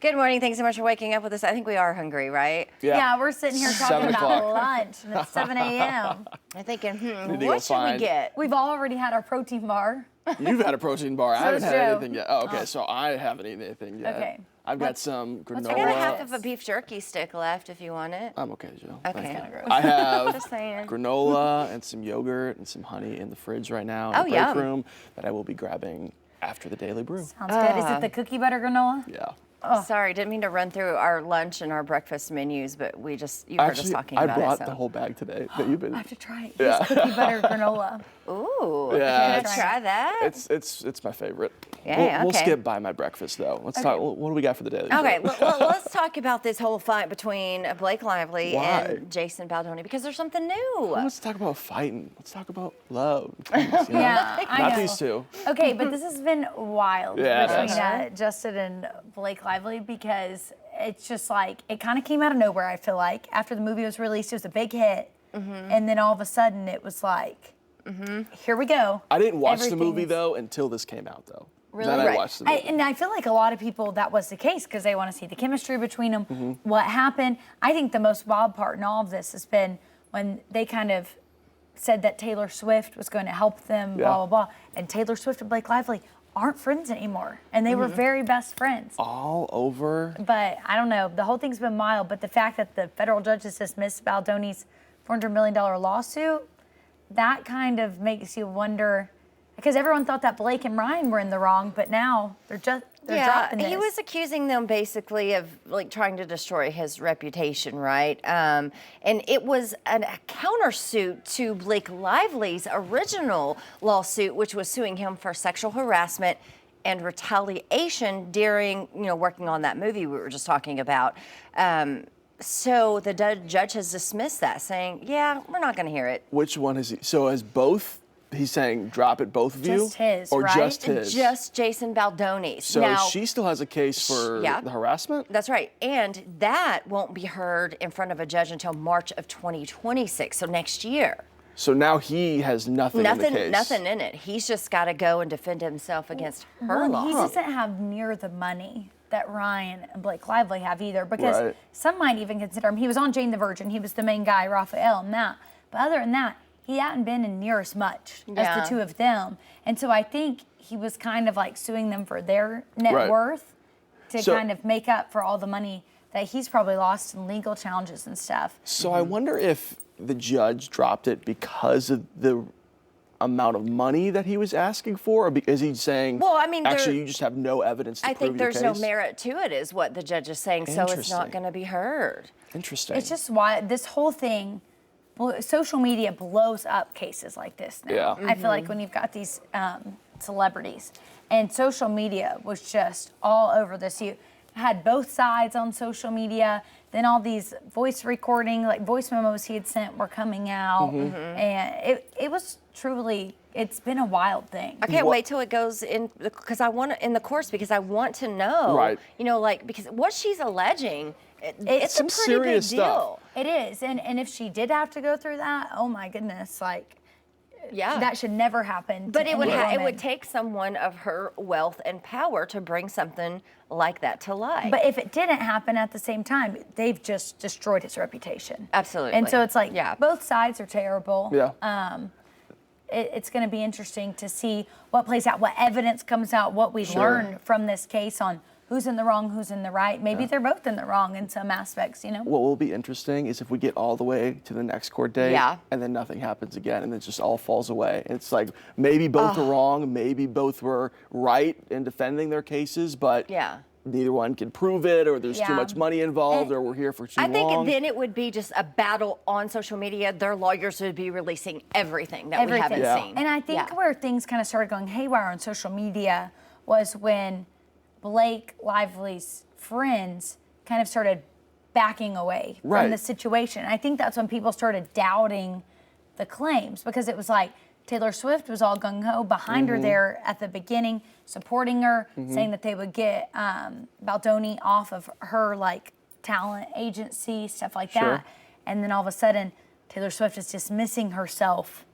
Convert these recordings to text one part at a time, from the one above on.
Good morning. Thanks so much for waking up with us. I think we are hungry, right? Yeah, we're sitting here talking 7 about o'clock. lunch, and it's 7 a.m. I'm thinking, Need to go what should we find- get? We've already had our protein bar. You've had a protein bar. I haven't had Joe. anything yet. Oh, okay. So I haven't eaten anything yet. Okay. I've got some granola. I got a half of a beef jerky stick left if you want it. I'm okay, Joe. Okay. Thank you. I have Just saying. granola and some yogurt and some honey in the fridge right now in Oh, the break yum. room that I will be grabbing after the Daily Brew. Sounds good. Is it the cookie butter granola? Yeah. Sorry, didn't mean to run through our lunch and our breakfast menus, but you heard us Actually, talking I about brought it. the whole bag today that you've been. I have to try it. Yeah. It's cookie butter granola. Ooh, Yeah, can I try that? It's my favorite. Yeah, we'll okay. skip by my breakfast though. Let's talk. What do we got for the Daily Brew? Okay, let's talk about this whole fight between Blake Lively Why? and Jason Baldoni because there's something new. Let's talk about fighting. Let's talk about love. Please, you know? Yeah, I Not know. these two. Okay, but this has been wild Yeah, it between has. Justin and Blake Lively because it's just like, it kind of came out of nowhere, I feel like. After the movie was released, it was a big hit. And then all of a sudden it was like, here we go. I didn't watch the movie Everything's- though until this came out though. Really? Then I Right. watched the movie. And I feel like a lot of people, that was the case because they want to see the chemistry between them, what happened. I think the most wild part in all of this has been when they kind of said that Taylor Swift was going to help them, Yeah. blah, blah, blah. And Taylor Swift and Blake Lively aren't friends anymore. And they were very best friends. All over. But I don't know, the whole thing's been mild. But the fact that the federal judges dismissed Baldoni's $400 million lawsuit, that kind of makes you wonder, because everyone thought that Blake and Ryan were in the wrong, but now they're dropping this. He was accusing them basically of like trying to destroy his reputation, right? And it was a countersuit to Blake Lively's original lawsuit, which was suing him for sexual harassment and retaliation during, working on that movie we were just talking about. So the judge has dismissed that, saying, yeah, we're not going to hear it. Which one is he? So as both, he's saying drop it, both of you? Just his, or right? just his? Just Jason Baldoni's. So now, she still has a case for Yeah. the harassment? That's right. And that won't be heard in front of a judge until March of 2026, so next year. So now he has nothing in the case. Nothing in it. He's just got to go and defend himself against her Well, he law. doesn't have near the money that Ryan and Blake Lively have either, because Right. some might even consider him. He was on Jane the Virgin. He was the main guy, Raphael, and that. But other than that, he hadn't been in near as much as Yeah. the two of them. And so I think he was kind of like suing them for their net Right. worth to So- kind of make up for all the money that he's probably lost in legal challenges and stuff. So I wonder if the judge dropped it because of the amount of money that he was asking for, or is he saying, Well, I mean, actually, there- you just have no evidence to I prove think your there's no case? merit to it, is what the judge is saying, so it's not Interesting. going to be heard. Interesting. It's just why this whole thing, social media blows up cases like this now. Yeah. I feel like when you've got these celebrities, and social media was just all over this. You had both sides on social media. Then all these voice recording, like voice memos he had sent, were coming out, and it was truly. It's been a wild thing. I can't wait till it goes in because I want in the course because I want to know. Right. Because what she's alleging, it's some a pretty big serious deal. stuff. It is, and if she did have to go through that, oh my goodness, like Yeah. that should never happen. But to it would any it woman. would take someone of her wealth and power to bring something like that to light. But if it didn't happen at the same time, they've just destroyed his reputation. Absolutely. And so it's like, Yeah. both sides are terrible. Yeah. It's going to be interesting to see what plays out, what evidence comes out, what we learn from this case on who's in the wrong, who's in the right. Maybe they're both in the wrong in some aspects, What will be interesting is if we get all the way to the next court date Yeah. and then nothing happens again and it just all falls away. It's like maybe both are wrong, maybe both were right in defending their cases, but Yeah. neither one can prove it, or there's too Yeah. much money involved, And or we're here for too I think long. then it would be just a battle on social media. Their lawyers would be releasing everything that we haven't Yeah. seen. And I think Yeah. where things kind of started going haywire on social media was when Blake Lively's friends kind of started backing away Right. from the situation. I think that's when people started doubting the claims, because it was like Taylor Swift was all gung-ho behind her there at the beginning, supporting her, saying that they would get Baldoni off of her like talent agency, stuff like Sure. that. And then all of a sudden, Taylor Swift is dismissing herself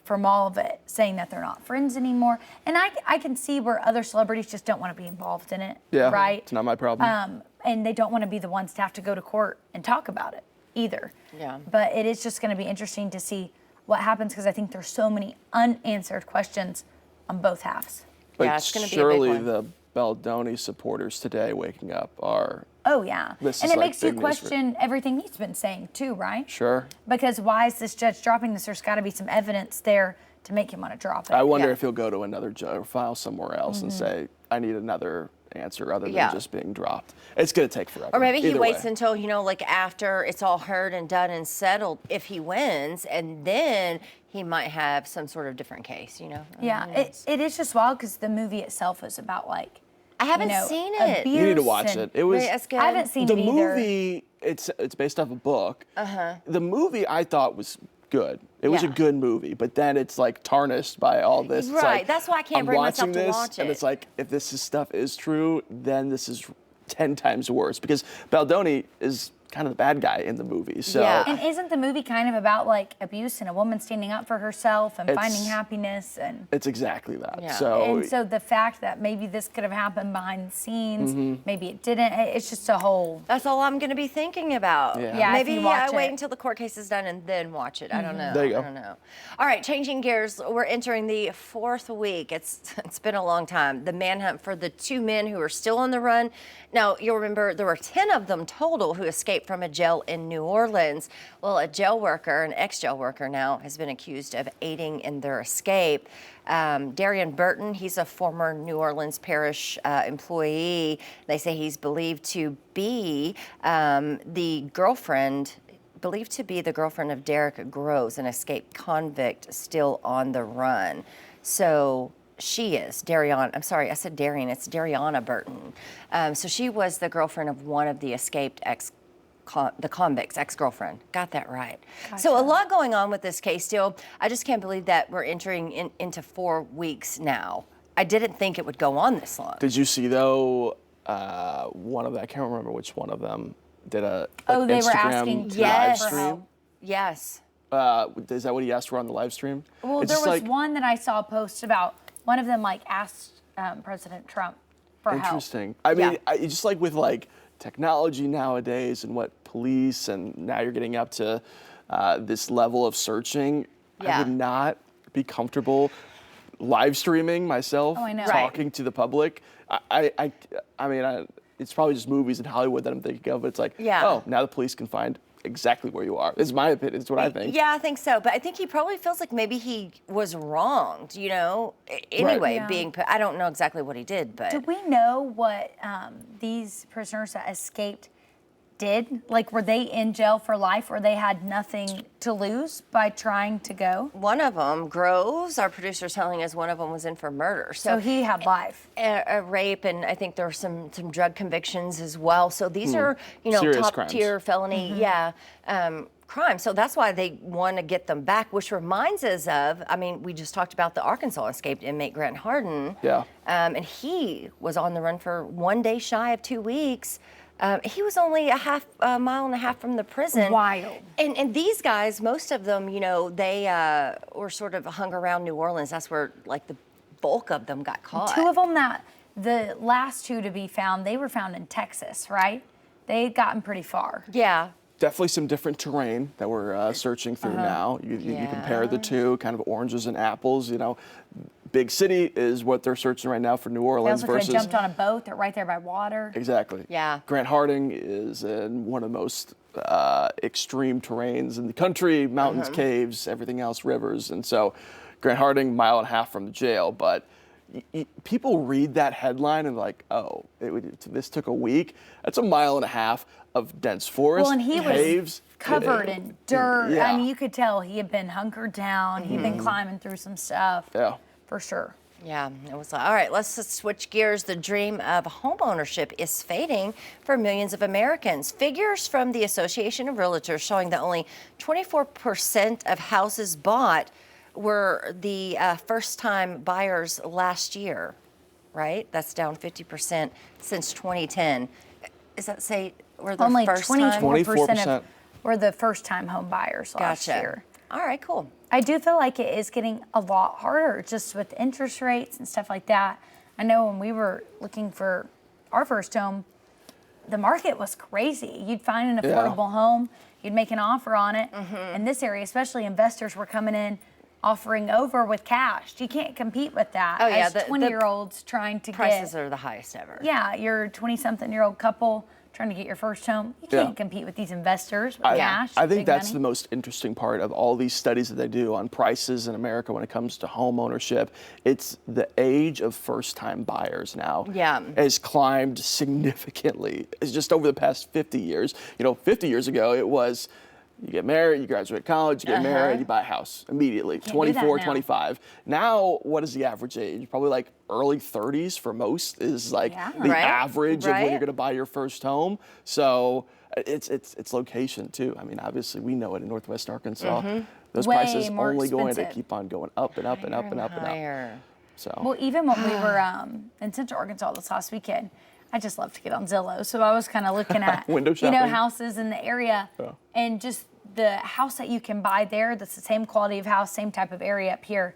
from all of it, saying that they're not friends anymore. And I can see where other celebrities just don't want to be involved in it, Yeah, right? it's not my problem. And they don't want to be the ones to have to go to court and talk about it either. Yeah. But it is just going to be interesting to see what happens, because I think there's so many unanswered questions on both halves. But Yeah, it's gonna be a big surely one. the Baldoni supporters today waking up are Oh, yeah. This And is it like makes you big news for- question everything he's been saying too, right? sure. Because why is this judge dropping this? There's got to be some evidence there to make him want to drop it. I wonder Yeah. if he'll go to another judge or file somewhere else and say, I need another answer other than Yeah. just being dropped. It's going to take forever. Or maybe he Either waits way. until, like after it's all heard and done and settled, if he wins, and then he might have some sort of different case, Yeah, it is just wild because the movie itself is about like, I haven't seen it. abuse You need to watch and- it. It was That's good. I haven't seen the it either. movie. It's based off a book. The movie I thought was good. It was a Yeah. good movie, but then it's like tarnished by all this. It's Right, like, that's why I can't I'm bring watching myself to this, watch and it. it's like if stuff is true, then this is 10 times worse because Baldoni is kind of the bad guy in the movie. So Yeah. And isn't the movie kind of about like abuse and a woman standing up for herself and It's- finding happiness and it's exactly that. Yeah. so the fact that maybe this could have happened behind the scenes, maybe it didn't. It's just a whole. That's all I'm going to be thinking about. Yeah. Yeah, if Maybe you watch I wait it. until the court case is done and then watch it. I don't know. There you go. I don't know. All right, changing gears. We're entering the 4th week. It's been a long time. The manhunt for the 2 men who are still on the run. Now, you'll remember there were 10 of them total who escaped from a jail in New Orleans. Well, a jail worker, an ex-jail worker now, has been accused of aiding in their escape. Darian Burton, he's a former New Orleans parish employee. They say he's believed to be believed to be the girlfriend of Derek Groves, an escaped convict still on the run. So she is Dariana. I'm sorry, I said Darian. It's Dariana Burton. So she was the girlfriend of one of the escaped the convict's ex-girlfriend. Got that right. So a lot going on with this case still. I just can't believe that we're entering into 4 weeks now. I didn't think it would go on this long. Did you see though? One of them, I can't remember which one of them did a Oh, they were Instagram asking live Yes. for stream. help. Yes. Is that what he asked for on the live stream? Well, It's there just was like, one that I saw post about one of them like asked President Trump for help. Interesting. I mean, Yeah. just like with like technology nowadays and what police and now you're getting up to this level of searching, Yeah. I would not be comfortable live streaming myself, Oh, I know. talking to the public. I mean, it's probably just movies in Hollywood that I'm thinking of, but it's like, Yeah. oh, now the police can find exactly where you are. It's my opinion. It's what I think. Yeah, I think so. But I think he probably feels like maybe he was wronged, Anyway, Yeah. being put, I don't know exactly what he did, but. Do we know what these prisoners that escaped did? Like, were they in jail for life or they had nothing to lose by trying to go? One of them, Groves, our producer's telling us one of them was in for murder. So he had life. A rape, and I think there were some drug convictions as well. So these are, Serious top crimes. tier felony, crimes. So that's why they want to get them back, which reminds us of, we just talked about the Arkansas escaped inmate Grant Harden. Yeah. And he was on the run for 1 day shy of 2 weeks. He was only a mile and a half from the prison. Wild. And these guys, most of them, they were sort of hung around New Orleans. That's where like the bulk of them got caught. 2 of them the last 2 to be found, they were found in Texas, right? They had gotten pretty far. Yeah. Definitely some different terrain that we're searching through now. You compare the two, kind of oranges and apples. Big city is what they're searching right now for New They Orleans also could have versus jumped on a boat. They're right there by water. exactly. Yeah. Grant Harding is in one of the most extreme terrains in the country: mountains, caves, everything else, rivers, and so Grant Harding, mile and a half from the jail, but. People read that headline and like, oh, this took a week. That's a mile and a half of dense forest, Well, and he caves, was covered in dirt. Yeah. I mean, you could tell he had been hunkered down. He'd been climbing through some stuff. Yeah. For sure. Yeah, it was all right. Let's just switch gears. The dream of homeownership is fading for millions of Americans. Figures from the Association of Realtors showing that only 24% of houses bought were the first-time buyers last year, right? That's down 50% since 2010. Does that say we're the Only first time? 24% 24%. were the first-time home buyers last Gotcha. year. All right, cool. I do feel like it is getting a lot harder just with interest rates and stuff like that. I know when we were looking for our first home, the market was crazy. You'd find an affordable home, you'd make an offer on it. In this area, especially investors were coming in offering over with cash. You can't compete with that. Oh, yeah, As the 20-year-olds trying to Prices get, are the highest ever. yeah, you're a 20-something-year-old couple trying to get your first home. You can't compete with these investors with cash. I think big that's money. the most interesting part of all these studies that they do on prices in America when it comes to home ownership. It's the age of first-time buyers now has climbed significantly. It's just over the past 50 years. 50 years ago, it was you get married, you graduate college, you get married, you buy a house immediately, 24, 25. Now, what is the average age? Probably like early 30s for most is like the average of when you're going to buy your first home. So it's location too. I mean, obviously we know it in Northwest Arkansas. Those Way prices more only going to expensive. keep on going up and up and up and up and up. Higher. So Well, even when we were in Central Arkansas this last weekend, I just love to get on Zillow. So I was kind of looking at Window shopping. houses in the area, and just the house that you can buy there that's the same quality of house, same type of area up here,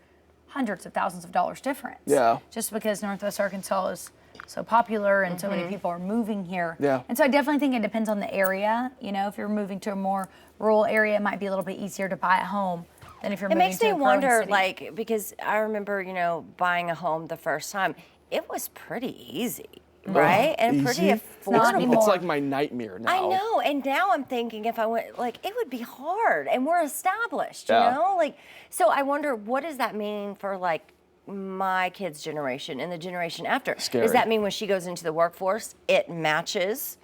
hundreds of thousands of dollars difference. Yeah. Just because Northwest Arkansas is so popular and so many people are moving here. Yeah. And so I definitely think it depends on the area. If you're moving to a more rural area, it might be a little bit easier to buy a home than if you're It moving makes to me a growing wonder, city. like, because I remember, buying a home the first time. It was pretty easy, right? And pretty easy? not affordable. anymore. it's like my nightmare now. I know, and now I'm thinking if I went, like, it would be hard, and we're established, Yeah. So I wonder, what does that mean for, like, my kid's generation and the generation after? Scary. Does that mean when she goes into the workforce, it matches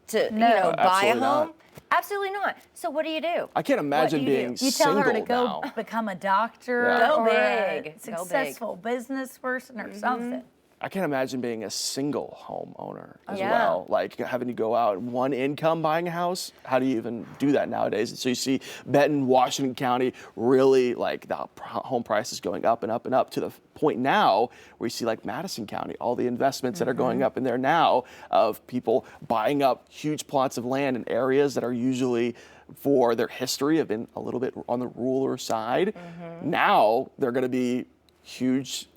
to, No. buy a Absolutely home? not. Absolutely not. So what do you do? I can't imagine do you being do? You tell her to single go now. become a doctor Yeah. Go or a big. Go big. successful business person or something. I can't imagine being a single homeowner as Yeah. well. Like having to go out one income buying a house. How do you even do that nowadays? And so you see Benton, Washington County, really like the home prices going up and up and up to the point now where you see like Madison County, all the investments that are going up in there now of people buying up huge plots of land in areas that are usually for their history have been a little bit on the rural side. Now they're going to be huge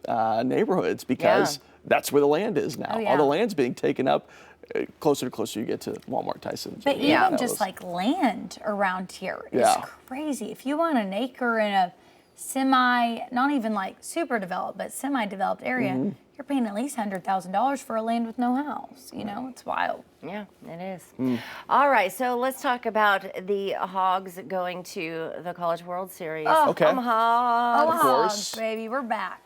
neighborhoods because that's where the land is now. Oh, yeah. All the land's being taken up closer to closer you get to Walmart, Tyson. But Jimmy, even that just was- like land around here is Yeah. crazy. If you want an acre in a not even like super developed, but semi-developed area, you're paying at least $100,000 for a land with no house. It's wild. Yeah, it is. All right, so let's talk about the Hogs going to the College World Series. Okay. Hogs. Of course. Hogs, baby, we're back.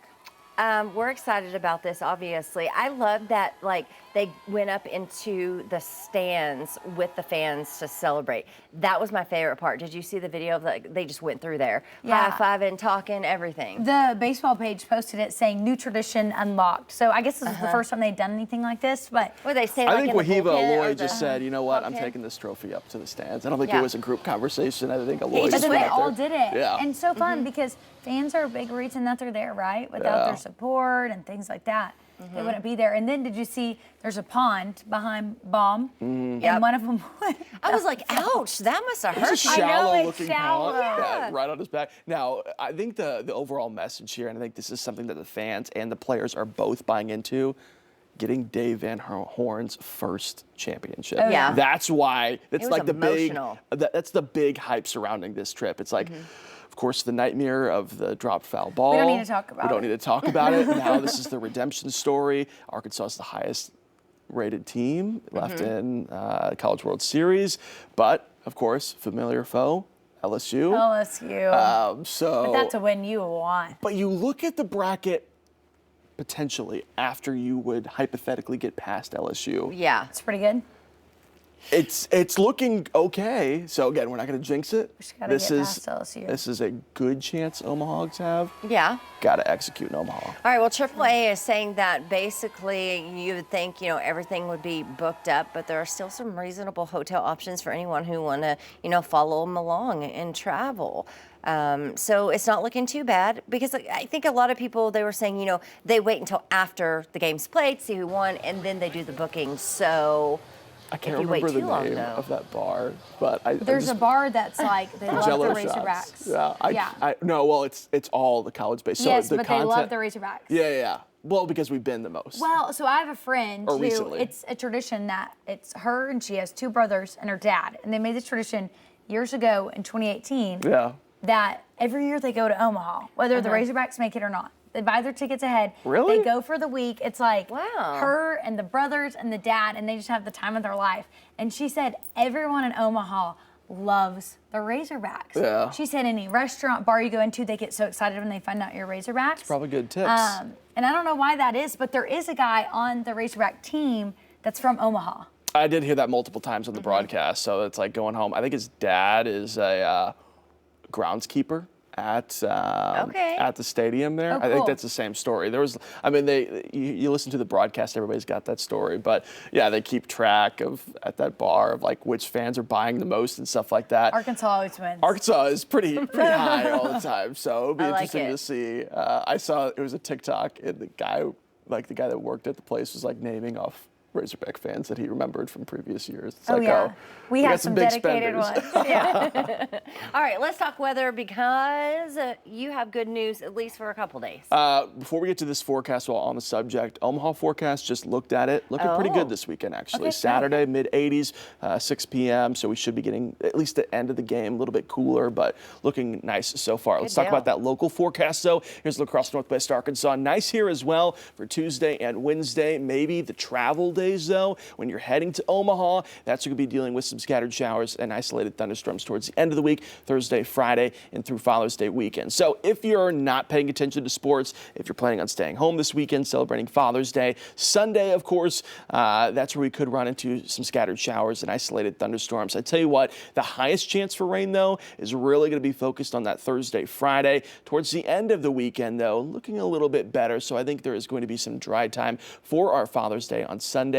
We're excited about this, obviously. I love that, like, they went up into the stands with the fans to celebrate. That was my favorite part. Did you see the video of they just went through there, Yeah. high-fiving, talking, everything? The baseball page posted it saying new tradition unlocked. So I guess this is the first time they'd done anything like this, but What they say, I like think in the Wahiba bullpen or Aloy just the- said, you know what, I'm bullpen? taking this trophy up to the stands. I don't think Yeah. it was a group conversation. I think Aloy just but just then went they up all there. did it. Yeah. And so fun because fans are a big reason that they're there, right? Without their support and things like that, they wouldn't be there. And then did you see there's a pond behind Baum, and Yep. one of them I was like, ouch, that must have It's a hurt you. I know, shallow it's looking shallow. pond. Yeah. Right on his back. Now, I think the overall message here, and I think this is something that the fans and the players are both buying into, getting Dave Van Horn's first championship. Oh, yeah. That's why it's was like the emotional. that's the big hype surrounding this trip. It's like of course, the nightmare of the dropped foul ball. We don't need to talk about We don't it. need to talk about it. Now this is the redemption story. Arkansas is the highest rated team left in College World Series, but of course, familiar foe, LSU. LSU. So, But that's a win you want. but you look at the bracket potentially after you would hypothetically get past LSU. Yeah. It's pretty good. It's looking okay. So again, we're not going to jinx it. just gotta This get is past LSU. this is a good chance Omahags have. Yeah. Got to execute in Omaha. All right, well, AAA is saying that basically you would think, everything would be booked up, but there are still some reasonable hotel options for anyone who want to, follow them along and travel. So it's not looking too bad because I think a lot of people, they were saying, they wait until after the game's played, see who won, and then they do the booking. So I can't if you wait remember too the long, name though. of that bar, but There's a bar that's like they love Jello the shots. Razorbacks. Yeah. No, well, it's all the college-based. So Yes, the but content, they love the Razorbacks. Yeah. Well, because we've been the most. Well, so I have a friend Or who recently. it's a tradition that it's her and she has 2 brothers and her dad, and they made this tradition years ago in 2018 Yeah. that every year they go to Omaha, whether the Razorbacks make it or not. They buy their tickets ahead. Really? They go for the week. It's like Wow. her and the brothers and the dad, and they just have the time of their life. And she said everyone in Omaha loves the Razorbacks. Yeah. She said any restaurant, bar you go into, they get so excited when they find out you're Razorbacks. Probably good tips. And I don't know why that is, but there is a guy on the Razorback team that's from Omaha. I did hear that multiple times on the broadcast, so it's like going home. I think his dad is a groundskeeper at the stadium there. Oh, I think cool. that's the same story. There was, I mean, you listen to the broadcast, everybody's got that story, but yeah, they keep track of at that bar of like which fans are buying the most and stuff like that. Arkansas always wins. Arkansas is pretty high all the time, so it'll be I like interesting it. to see. I saw it was a TikTok, and the guy that worked at the place was like naming off Razorback fans that he remembered from previous years. It's Oh, like, yeah. We got have some big dedicated spenders. ones. Yeah. All right, let's talk weather because you have good news at least for a couple days. Before we get to this forecast, while on the subject, Omaha forecast, just looked at it. Looking pretty good this weekend, actually. Okay, Saturday, mid-80s, 6 p.m., so we should be getting at least the end of the game a little bit cooler, but looking nice so far. Let's talk deal. about that local forecast, though. Here's a look across Northwest Arkansas. Nice here as well for Tuesday and Wednesday. Maybe the travel days, though, when you're heading to Omaha, that's going to be dealing with some scattered showers and isolated thunderstorms towards the end of the week, Thursday, Friday, and through Father's Day weekend. So if you're not paying attention to sports, if you're planning on staying home this weekend, celebrating Father's Day, Sunday, of course, that's where we could run into some scattered showers and isolated thunderstorms. I tell you what, the highest chance for rain, though, is really going to be focused on that Thursday, Friday. Towards the end of the weekend, though, looking a little bit better. So I think there is going to be some dry time for our Father's Day on Sunday.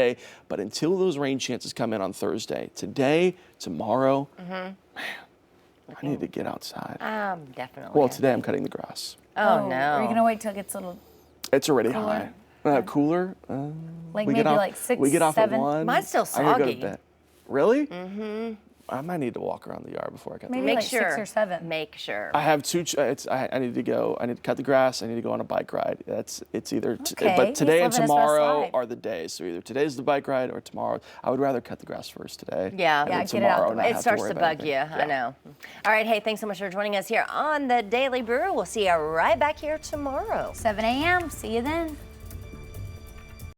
But until those rain chances come in on Thursday, today, tomorrow, man, I need to get outside. Definitely. Well, today I'm cutting the grass. Oh, no. Are you going to wait till it gets a little, It's already Cooler? high. Cooler? like We maybe get off, like 6, we get off 7? at 1. Mine's still I gotta go to soggy. bed. Really? Mm-hmm. I might need to walk around the yard before I cut the Maybe grass. Make like sure. 6 or 7. Make sure. I have two. I need to go. I need to cut the grass. I need to go on a bike ride. It's either. Okay, But he's today and living his best tomorrow life. are the days. So either today's the bike ride or tomorrow. I would rather cut the grass first today. Yeah. and Yeah, then get it out tomorrow the not way. It have starts worry to about bug you. anything. I know. All right. Hey, thanks so much for joining us here on the Daily Brew. We'll see you right back here tomorrow. 7 a.m. See you then.